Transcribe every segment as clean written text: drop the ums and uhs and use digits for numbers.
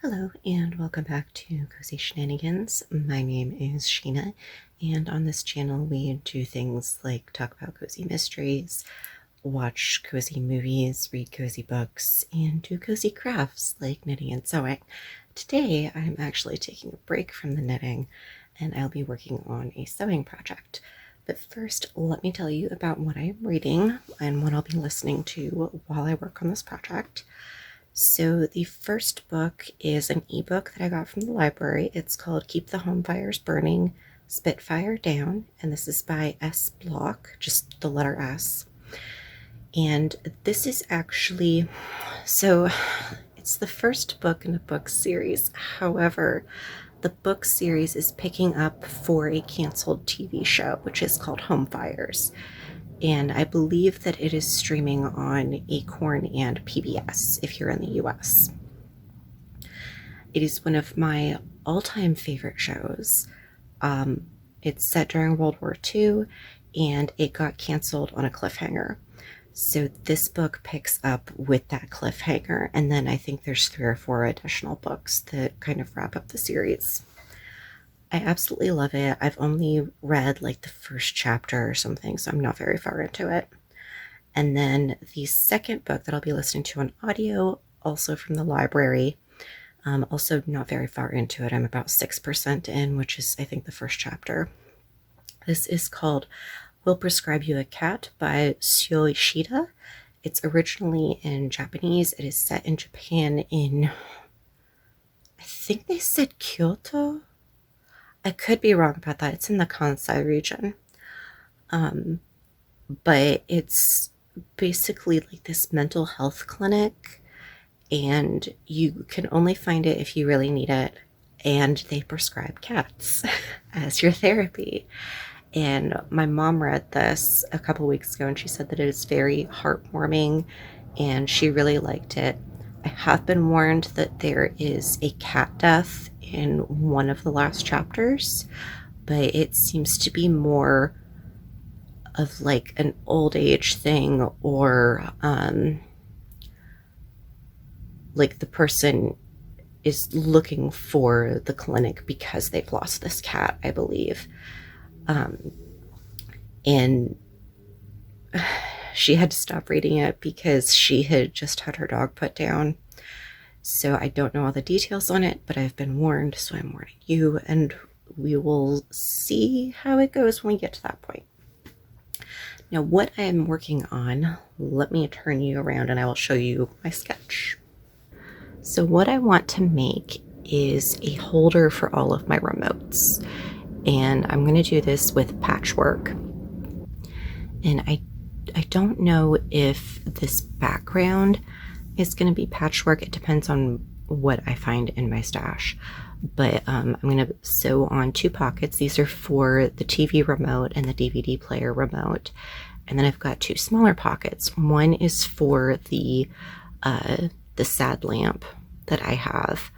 Hello and welcome back to Cozy Shenanigans. My name is Sheena, and on this channel we do things like talk about cozy mysteries, watch cozy movies, read cozy books, and do cozy crafts like knitting and sewing. Today I'm actually taking a break from the knitting and I'll be working on a sewing project. But first, let me tell you about what I am reading and what I'll be listening to while I work on this project. So the first book is an ebook that I got from the library. It's called Keep the Homefires Burning, Spitfire Down, and this is by S. Block, just the letter S. And this is actually, so it's the first book in a book series. However, the book series is picking up for a canceled TV show, which is called Homefires. And I believe that it is streaming on Acorn and PBS if you're in the US. It is one of my all-time favorite shows. It's set during World War II and it got canceled on a cliffhanger. So this book picks up with that cliffhanger, and then I think there's 3 or 4 additional books that kind of wrap up the series. I absolutely love it. I've only read like the first chapter or something, so I'm not very far into it. And then the second book that I'll be listening to on audio, also from the library, also not very far into it. I'm about 6% in, which is I think the first chapter. This is called We'll Prescribe You a Cat by Syou Ishida. It's originally in Japanese. It is set in Japan in, I think they said Kyoto? I could be wrong about that. It's in the Kansai region. But it's basically like this mental health clinic, and you can only find it if you really need it. And they prescribe cats as your therapy. And my mom read this a couple weeks ago and she said that it is very heartwarming and she really liked it. I have been warned that there is a cat death in one of the last chapters, but it seems to be more of like an old age thing, or like the person is looking for the clinic because they've lost this cat, I believe. And she had to stop reading it because she had just had her dog put down. So I don't know all the details on it, but I've been warned, so I'm warning you, and we will see how it goes when we get to that point. Now, what I am working on, let me turn you around and I will show you my sketch. So what I want to make is a holder for all of my remotes. And I'm going to do this with patchwork. And I don't know if this background is going to be patchwork. It depends on what I find in my stash. But I'm going to sew on 2 pockets. These are for the TV remote and the DVD player remote. And then I've got 2 smaller pockets. One is for the sad lamp that I have.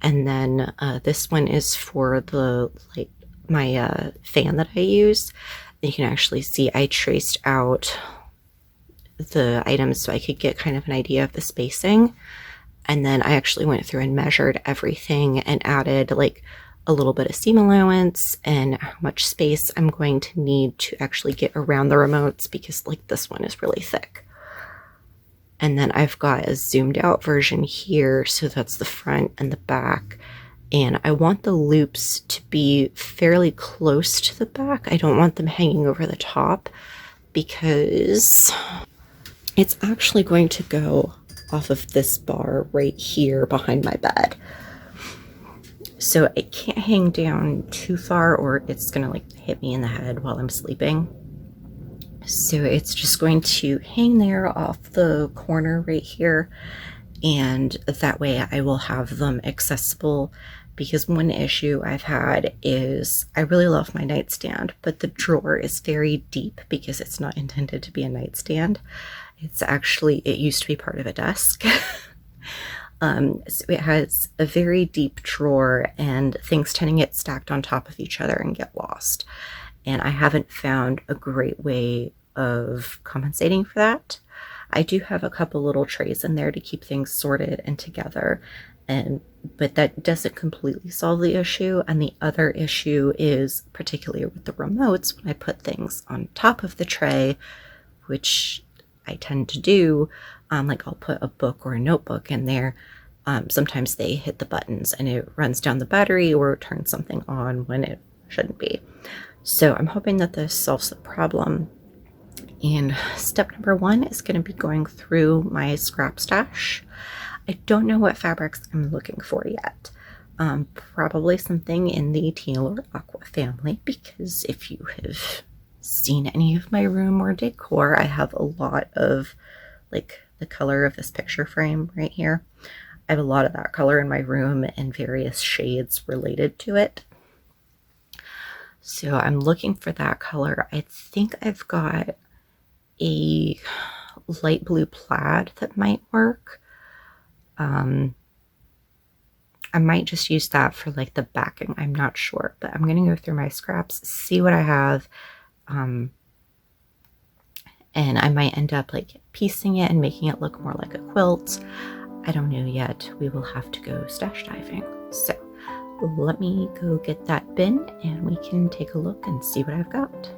And then this one is for the my fan that I use. You can actually see I traced out the items so I could get kind of an idea of the spacing. And then I actually went through and measured everything and added like a little bit of seam allowance and how much space I'm going to need to actually get around the remotes, because like this one is really thick. And then I've got a zoomed out version here, so that's the front and the back. And I want the loops to be fairly close to the back. I don't want them hanging over the top because it's actually going to go off of this bar right here behind my bed. So it can't hang down too far or it's gonna like hit me in the head while I'm sleeping. So it's just going to hang there off the corner right here, and that way I will have them accessible. Because one issue I've had is I really love my nightstand, but the drawer is very deep because it's not intended to be a nightstand. It's actually, it used to be part of a desk. So it has a very deep drawer and things tend to get stacked on top of each other and get lost. And I haven't found a great way of compensating for that. I do have a couple little trays in there to keep things sorted and together. But that doesn't completely solve the issue. And the other issue is, particularly with the remotes, when I put things on top of the tray, which I tend to do, like I'll put a book or a notebook in there. Sometimes they hit the buttons and it runs down the battery or turns something on when it shouldn't be. So I'm hoping that this solves the problem. And step number 1 is going to be going through my scrap stash. I don't know what fabrics I'm looking for yet. Probably something in the teal or aqua family, because if you have seen any of my room or decor, I have a lot of, like, the color of this picture frame right here. I have a lot of that color in my room and various shades related to it. So I'm looking for that color. I think I've got a light blue plaid that might work. I might just use that for like the backing. I'm not sure, but I'm going to go through my scraps, see what I have. And I might end up like piecing it and making it look more like a quilt. I don't know yet. We will have to go stash diving. So let me go get that bin and we can take a look and see what I've got.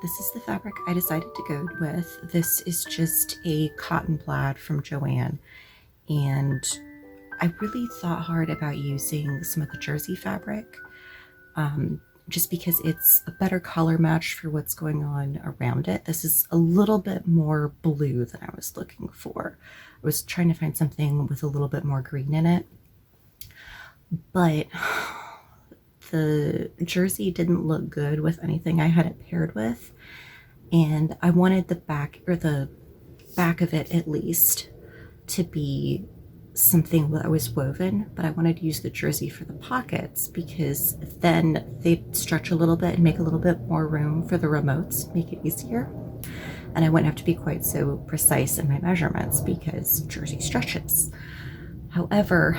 This is the fabric I decided to go with. This is just a cotton plaid from Joann, and I really thought hard about using some of the jersey fabric, just because it's a better color match for what's going on around it. This is a little bit more blue than I was looking for. I was trying to find something with a little bit more green in it, but the jersey didn't look good with anything I had it paired with, and I wanted the back, or the back of it at least, to be something that was woven, but I wanted to use the jersey for the pockets because then they stretch a little bit and make a little bit more room for the remotes, make it easier. And I wouldn't have to be quite so precise in my measurements because jersey stretches. However,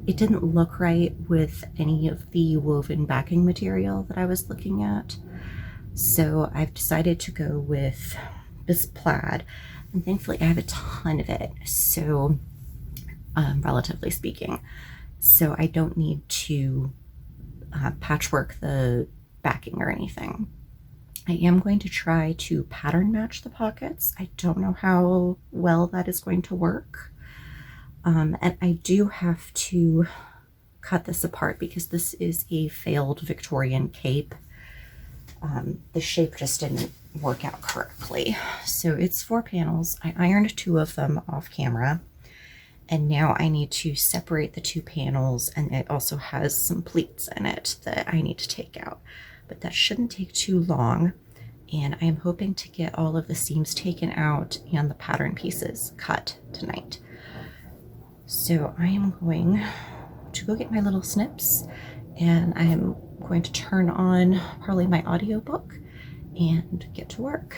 it didn't look right with any of the woven backing material that I was looking at. So I've decided to go with this plaid, and thankfully I have a ton of it, so relatively speaking, so I don't need to patchwork the backing or anything. I am going to try to pattern match the pockets. I don't know how well that is going to work. And I do have to cut this apart because this is a failed Victorian cape. The shape just didn't work out correctly. So it's 4 panels. I ironed 2 of them off camera, and now I need to separate the 2 panels, and it also has some pleats in it that I need to take out. But that shouldn't take too long, and I am hoping to get all of the seams taken out and the pattern pieces cut tonight. So I am going to go get my little snips, and I am going to turn on probably my audiobook and get to work.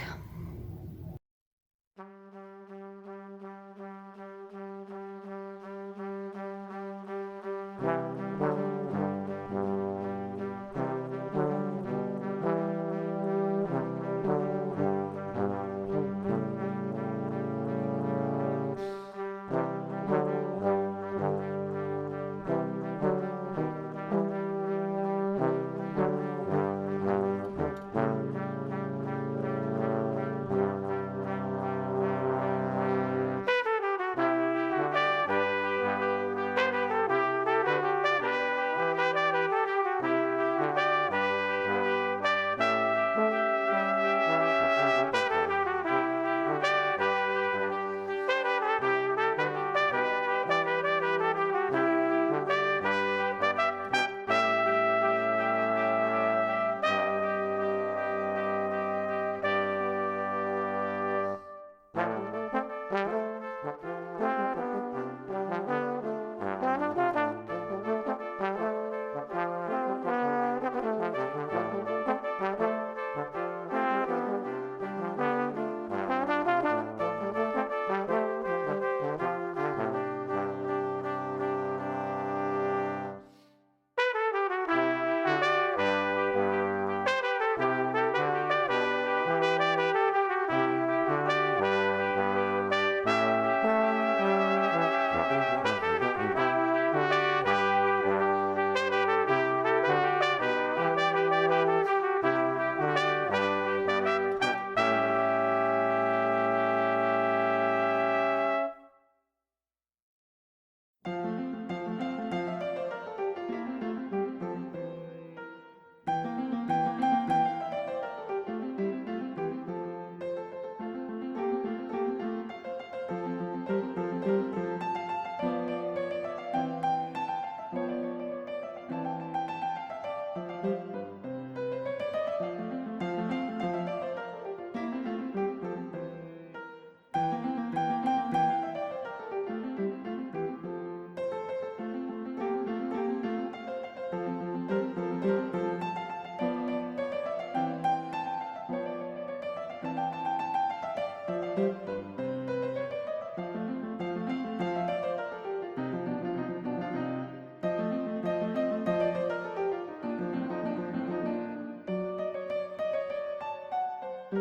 A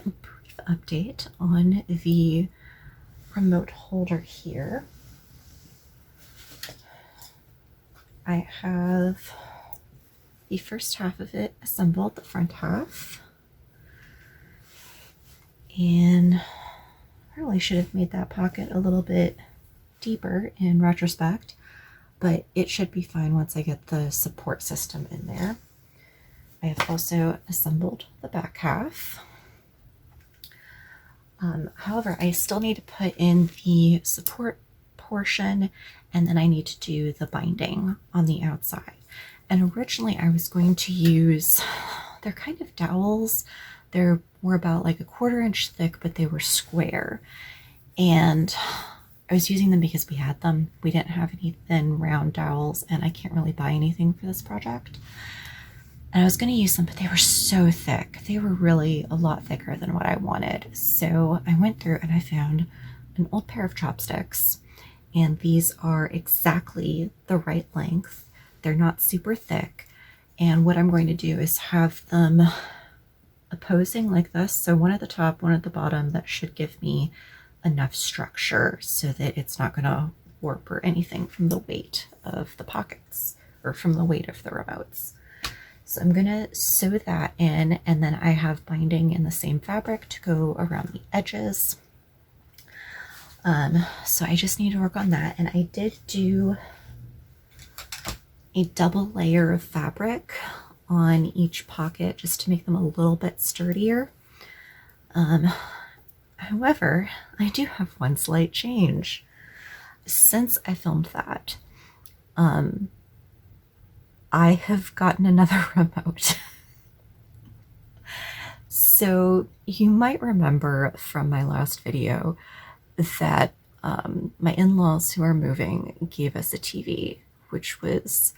brief update on the remote holder here. I have the first half of it assembled, the front half, and I really should have made that pocket a little bit deeper in retrospect, but it should be fine once I get the support system in there. I have also assembled the back half. However, I still need to put in the support portion, and then I need to do the binding on the outside. And originally I was going to use, they're kind of dowels. They were about like a 1/4 inch thick, but they were square. And I was using them because we had them. We didn't have any thin round dowels, and I can't really buy anything for this project. And I was going to use them, but they were so thick. They were really a lot thicker than what I wanted. So I went through and I found an old pair of chopsticks, and these are exactly the right length. They're not super thick. And what I'm going to do is have them opposing like this. So one at the top, one at the bottom. That should give me enough structure so that it's not going to warp or anything from the weight of the pockets or from the weight of the remotes. So I'm going to sew that in, and then I have binding in the same fabric to go around the edges. So I just need to work on that. And I did do a double layer of fabric on each pocket just to make them a little bit sturdier. However, I do have one slight change. Since I filmed that, I have gotten another remote. So you might remember from my last video that my in-laws who are moving gave us a TV, which was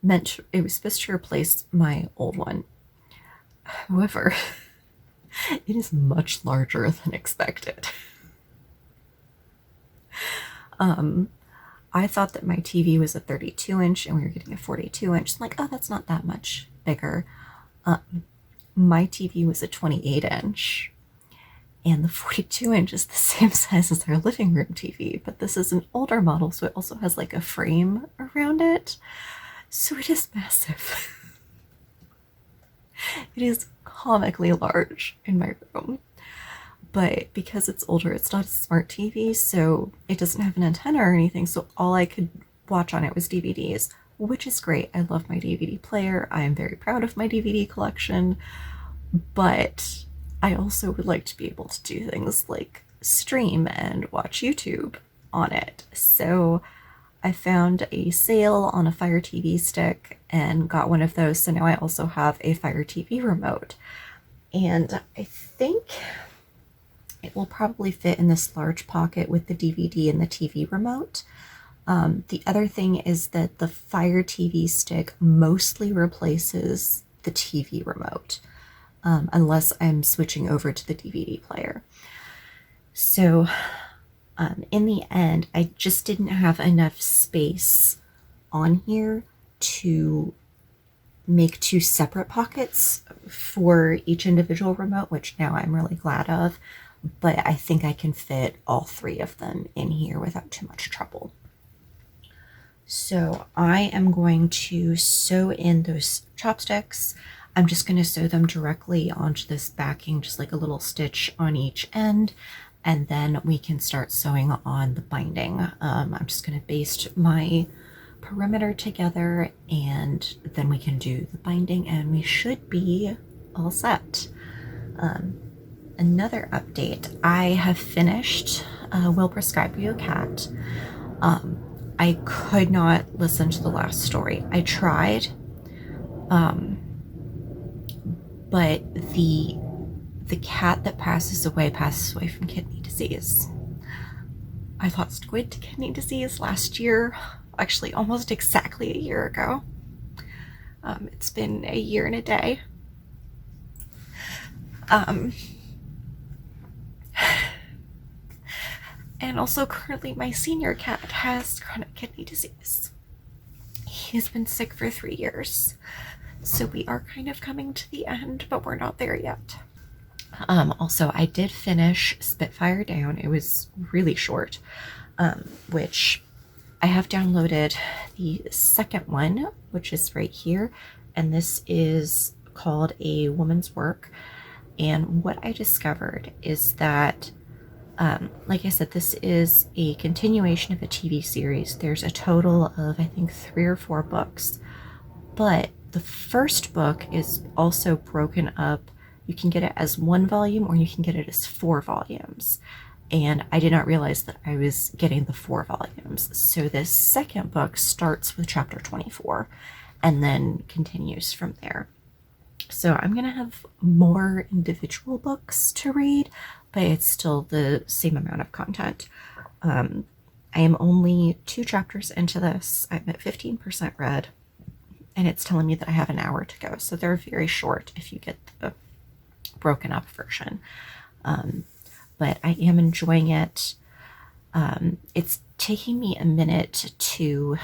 it was supposed to replace my old one. However, it is much larger than expected. I thought that my TV was a 32 inch and we were getting a 42 inch. I'm like, oh, that's not that much bigger. My TV was a 28 inch, and the 42 inch is the same size as our living room TV, but this is an older model, so it also has like a frame around it. So it is massive. It is comically large in my room. But because it's older, it's not a smart TV, so it doesn't have an antenna or anything, so all I could watch on it was DVDs, which is great. I love my DVD player. I am very proud of my DVD collection, but I also would like to be able to do things like stream and watch YouTube on it. So I found a sale on a Fire TV stick and got one of those, so now I also have a Fire TV remote. And I think it will probably fit in this large pocket with the DVD and the TV remote. The other thing is that the Fire TV stick mostly replaces the TV remote, unless I'm switching over to the DVD player. So in the end, I just didn't have enough space on here to make 2 separate pockets for each individual remote, which now I'm really glad of. But I think I can fit all 3 of them in here without too much trouble. So I am going to sew in those chopsticks. I'm just going to sew them directly onto this backing, just like a little stitch on each end. and then we can start sewing on the binding. I'm just going to baste my perimeter together, and then we can do the binding, and we should be all set. Another update, I have finished We'll Prescribe You, Cat. I could not listen to the last story. I tried, but the cat that passes away from kidney disease. I lost Squid to kidney disease last year, actually almost exactly a year ago. It's been a year and a day. And also currently my senior cat has chronic kidney disease. He's been sick for 3 years. So we are kind of coming to the end, but we're not there yet. Also, I did finish Spitfire down. It was really short, which I have downloaded the second one, which is right here. And this is called A Woman's Work. And what I discovered is that, like I said, this is a continuation of a TV series. There's a total of, I think, 3 or 4 books. But the first book is also broken up. You can get it as 1 volume or you can get it as 4 volumes. And I did not realize that I was getting the 4 volumes. So this second book starts with chapter 24 and then continues from there. So I'm going to have more individual books to read, but it's still the same amount of content. I am only 2 chapters into this. I'm at 15% read, and it's telling me that I have an hour to go. So they're very short if you get the broken up version. But I am enjoying it. It's taking me a minute to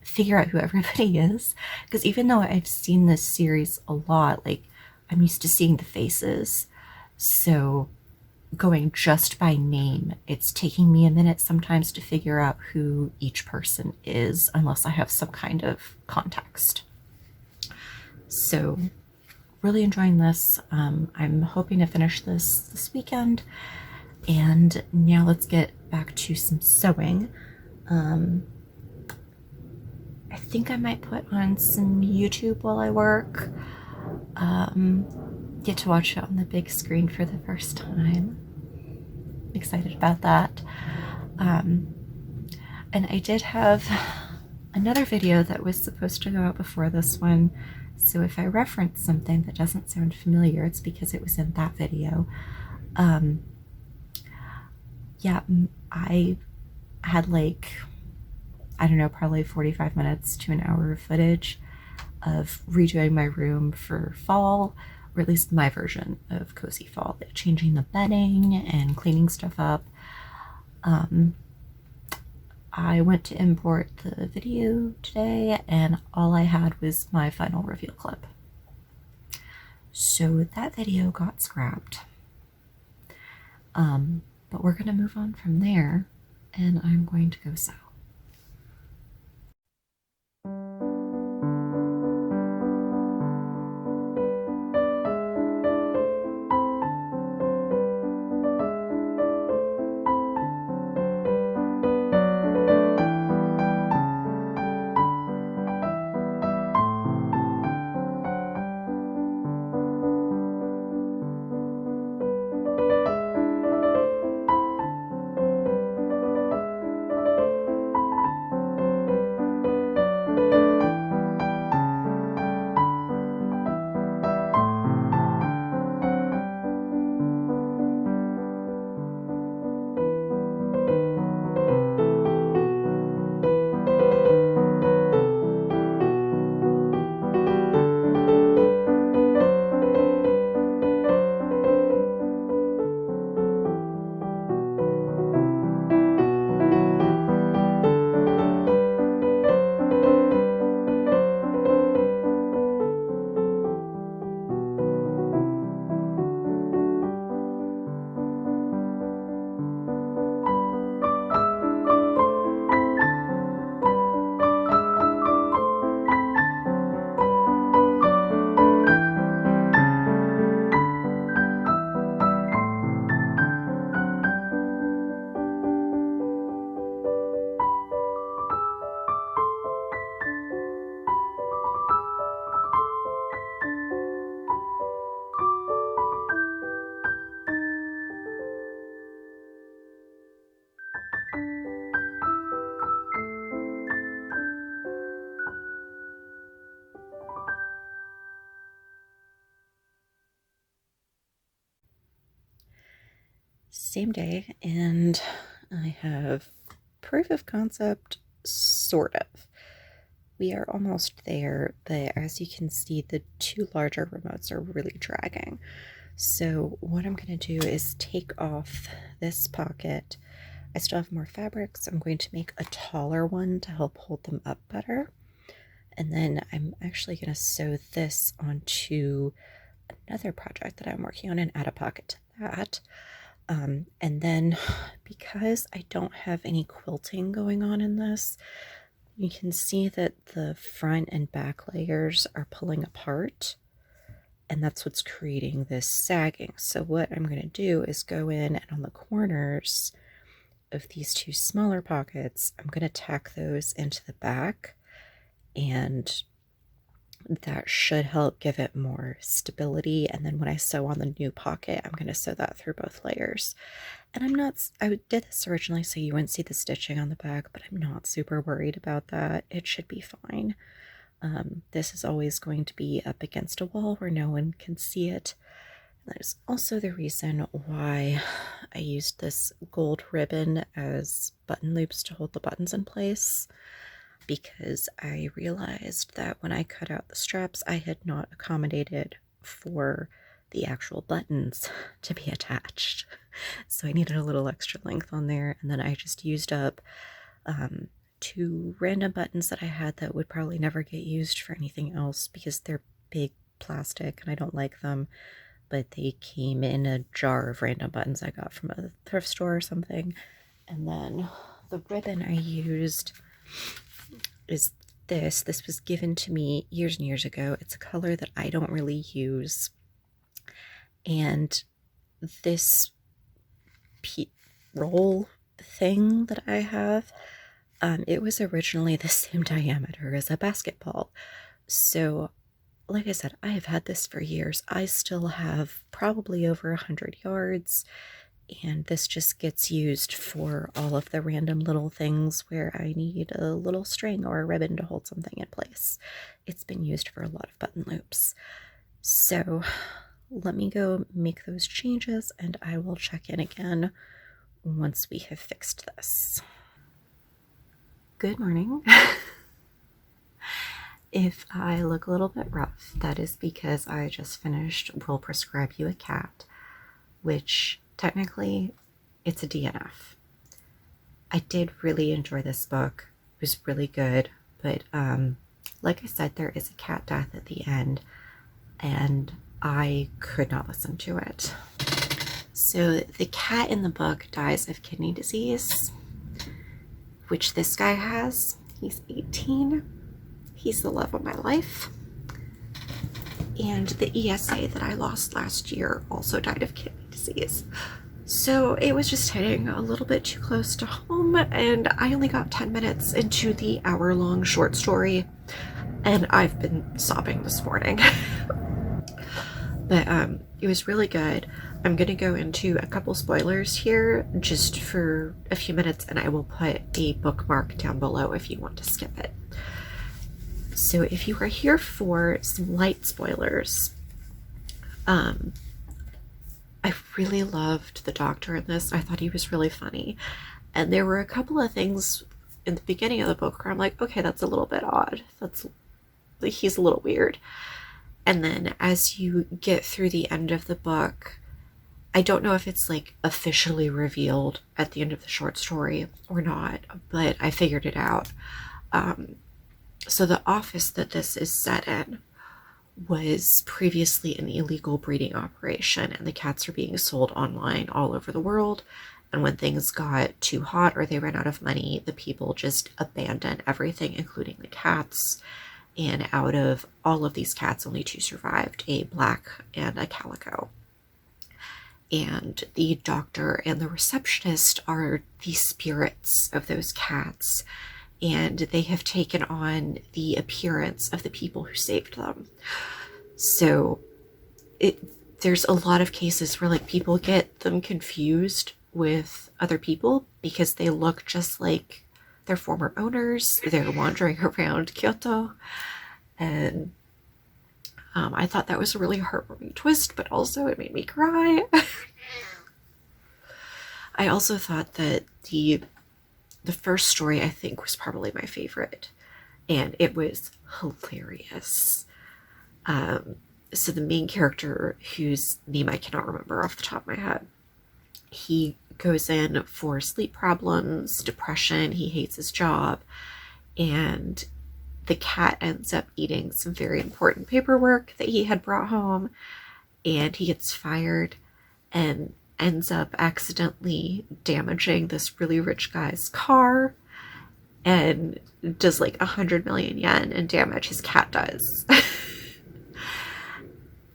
figure out who everybody is, because even though I've seen this series a lot, like, I'm used to seeing the faces, so going just by name, it's taking me a minute sometimes to figure out who each person is unless I have some kind of context. So really enjoying this. I'm hoping to finish this weekend. And now let's get back to some sewing. I think I might put on some YouTube while I work. Get to watch it on the big screen for the first time. Excited about that. And I did have another video that was supposed to go out before this one. So if I reference something that doesn't sound familiar, it's because it was in that video. Yeah, I had like, I don't know, probably 45 minutes to an hour of footage of redoing my room for fall, or at least my version of cozy fall, like changing the bedding and cleaning stuff up. I went to import the video today, and all I had was my final reveal clip. So that video got scrapped. But we're gonna move on from there, and I'm going to go sew. Same day, and I have proof of concept, sort of. We are almost there, but as you can see, the two larger remotes are really dragging. So what I'm going to do is take off this pocket. I still have more fabrics. I'm going to make a taller one to help hold them up better. And then I'm actually going to sew this onto another project that I'm working on and add a pocket to that. And then because I don't have any quilting going on in this, you can see that the front and back layers are pulling apart, and that's what's creating this sagging. So what I'm going to do is go in and on the corners of these two smaller pockets, I'm going to tack those into the back, and that should help give it more stability. And then when I sew on the new pocket, I'm going to sew that through both layers. And I did this originally so you wouldn't see the stitching on the back, but I'm not super worried about that. It should be fine. This is always going to be up against a wall where no one can see it. That is also the reason why I used this gold ribbon as button loops to hold the buttons in place, because I realized that when I cut out the straps, I had not accommodated for the actual buttons to be attached. So I needed a little extra length on there, and then I just used up 2 random buttons that I had that would probably never get used for anything else because they're big plastic and I don't like them, but they came in a jar of random buttons I got from a thrift store or something. And then the ribbon I used is this. This was given to me years and years ago. It's a color that I don't really use. And this roll thing that I have, it was originally the same diameter as a basketball. So, like I said, I have had this for years. I still have probably over 100 yards. And this just gets used for all of the random little things where I need a little string or a ribbon to hold something in place. It's been used for a lot of button loops. So let me go make those changes and I will check in again once we have fixed this. Good morning. If I look a little bit rough, that is because I just finished We'll Prescribe You a Cat, which technically, it's a DNF. I did really enjoy this book. It was really good, but like I said, there is a cat death at the end, and I could not listen to it. So the cat in the book dies of kidney disease, which this guy has. He's 18. He's the love of my life. And the ESA that I lost last year also died of kidney disease. So it was just hitting a little bit too close to home, and I only got 10 minutes into the hour-long short story, and I've been sobbing this morning. But it was really good. I'm going to go into a couple spoilers here just for a few minutes, and I will put a bookmark down below if you want to skip it. So if you are here for some light spoilers, I really loved the doctor in this. I thought he was really funny. And there were a couple of things in the beginning of the book where I'm like, okay, that's a little bit odd. He's a little weird. And then as you get through the end of the book, I don't know if it's like officially revealed at the end of the short story or not, but I figured it out. So the office that this is set in was previously an illegal breeding operation, and the cats are being sold online all over the world. And when things got too hot or they ran out of money, the people just abandoned everything, including the cats. And out of all of these cats, only 2 survived, a black and a calico. And the doctor and the receptionist are the spirits of those cats, and they have taken on the appearance of the people who saved them. So there's a lot of cases where like people get them confused with other people because they look just like their former owners. They're wandering around Kyoto, and I thought that was a really heartwarming twist, but also it made me cry. I also thought that the first story, I think, was probably my favorite, and it was hilarious. So the main character, whose name I cannot remember off the top of my head, he goes in for sleep problems, depression, he hates his job, and the cat ends up eating some very important paperwork that he had brought home, and he gets fired and ends up accidentally damaging this really rich guy's car and does like 100 million yen in damage. His cat does.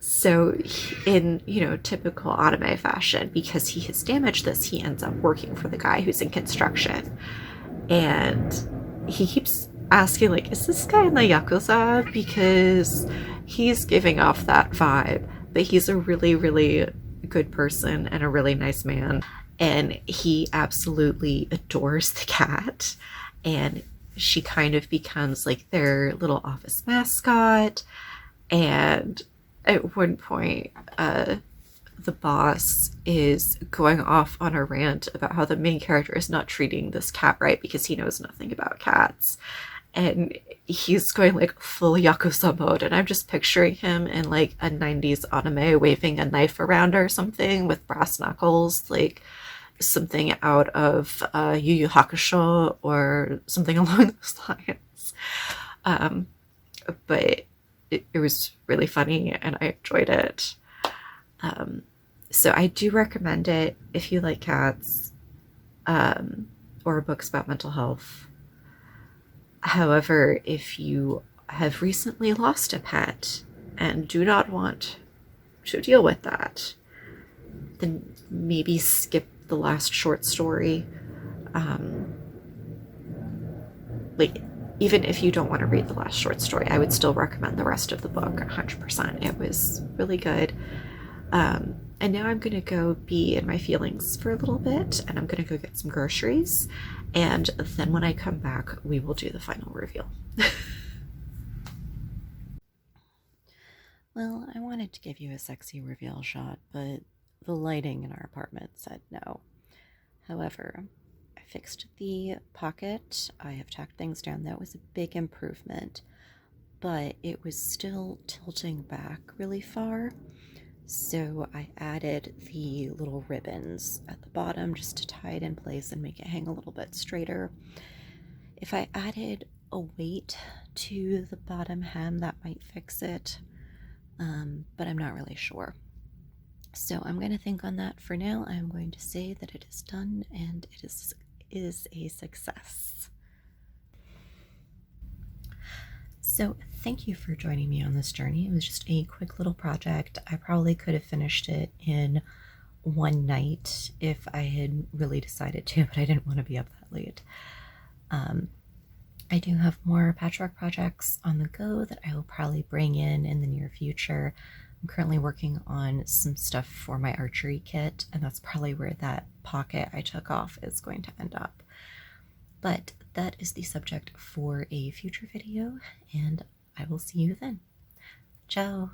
So in, typical anime fashion, because he has damaged this, he ends up working for the guy who's in construction. And he keeps asking, like, is this guy in the Yakuza? Because he's giving off that vibe. But he's a really, really good person and a really nice man. And he absolutely adores the cat. And she kind of becomes like their little office mascot. And at one point, the boss is going off on a rant about how the main character is not treating this cat right because he knows nothing about cats. And he's going like full Yakuza mode, and I'm just picturing him in like a 90s anime waving a knife around or something with brass knuckles, like something out of Yu Yu Hakusho or something along those lines. But it was really funny and I enjoyed it. So I do recommend it if you like cats, or books about mental health. However, if you have recently lost a pet and do not want to deal with that, then maybe skip the last short story. Like, even if you don't want to read the last short story, I would still recommend the rest of the book 100%. It was really good. And now I'm going to go be in my feelings for a little bit, and I'm going to go get some groceries. And then when I come back, we will do the final reveal. Well, I wanted to give you a sexy reveal shot, but the lighting in our apartment said no. However, I fixed the pocket. I have tacked things down. That was a big improvement, but it was still tilting back really far. So I added the little ribbons at the bottom just to tie it in place and make it hang a little bit straighter. If I added a weight to the bottom hem, that might fix it, but I'm not really sure. So I'm going to think on that for now. I'm going to say that it is done and it is a success. So thank you for joining me on this journey. It was just a quick little project. I probably could have finished it in one night if I had really decided to, but I didn't want to be up that late. I do have more patchwork projects on the go that I will probably bring in the near future. I'm currently working on some stuff for my archery kit, and that's probably where that pocket I took off is going to end up. But that is the subject for a future video, and I will see you then. Ciao!